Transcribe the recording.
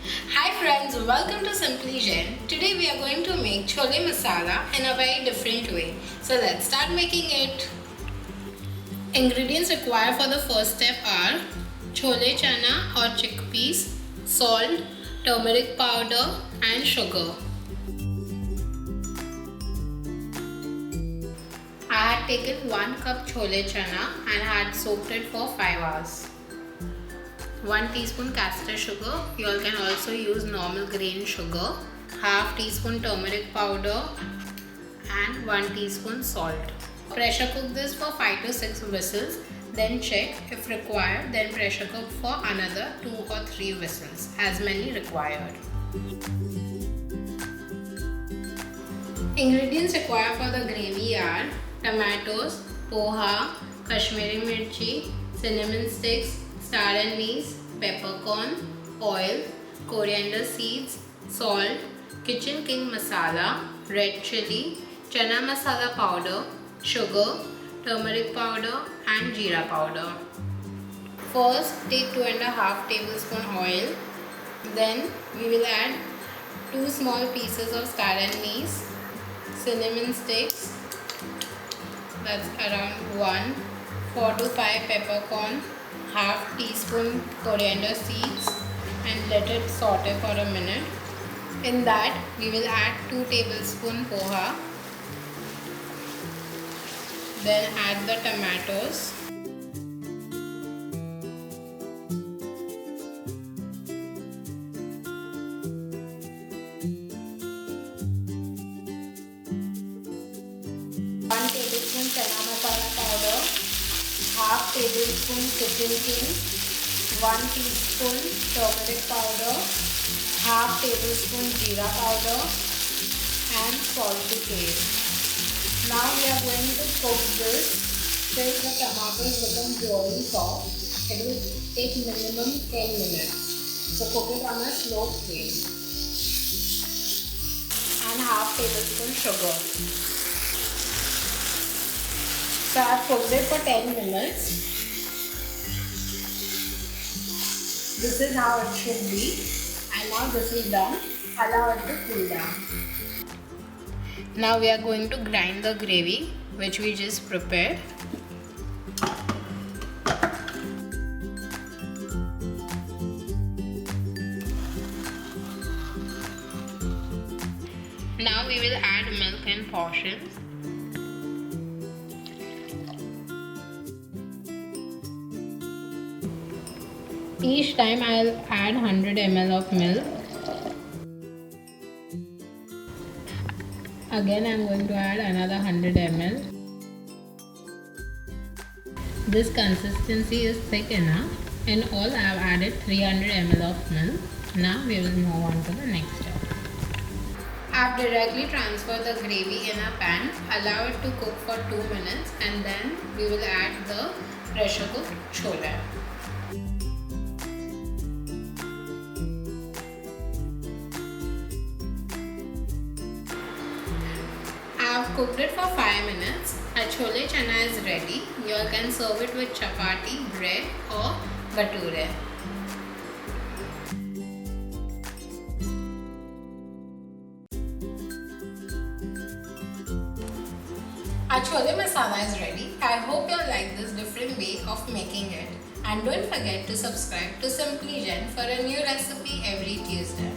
Hi friends, welcome to Simply Jain. Today we are going to make Chole Masala in a very different way. So let's start making it. Ingredients required for the first step are Chole Chana or chickpeas, salt, turmeric powder and sugar. I had taken 1 cup Chole Chana and had soaked it for 5 hours. 1 teaspoon castor sugar, you all can also use normal grain sugar, half teaspoon turmeric powder and 1 teaspoon salt. Pressure cook this for 5 to 6 whistles, then check if required, then pressure cook for another 2 or 3 whistles, as many required. Ingredients required for the gravy are tomatoes, poha, Kashmiri Mirchi, cinnamon sticks, star anise, peppercorn, oil, coriander seeds, salt, Kitchen King Masala, red chili, chana masala powder, sugar, turmeric powder and jeera powder. First, take 2.5 tablespoon oil. Then we will add 2 small pieces of star anise, cinnamon sticks, that's around 1, 4 to 5 peppercorn, half teaspoon coriander seeds and let it saute for a minute. In that we will add 2 tablespoons poha, then add the tomatoes, one tablespoon chana masala powder, half tablespoon Kitchen King, 1 teaspoon turmeric powder, half tablespoon jeera powder and salt to taste. Now we are going to cook this till the tomatoes become really soft. It will take minimum 10 minutes. So cook it on a slow flame. And half tablespoon sugar. So I have cooked it for 10 minutes. This is how it should be. And now this is done. Allow it to cool down. Now we are going to grind the gravy which we just prepared. Now we will add milk in portions. Each time I'll add 100 ml of milk. Again I'm going to add another 100 ml. This consistency is thick enough. In all I have added 300 ml of milk. Now we will move on to the next step. I have directly transferred the gravy in a pan. Allow it to cook for 2 minutes and then we will add the pressure cooked chole. I have cooked it for 5 minutes. Our chole chana is ready. You all can serve it with chapati, bread or bhature. Our chole masala is ready. I hope you all like this different way of making it. And don't forget to subscribe to Simply Jain for a new recipe every Tuesday.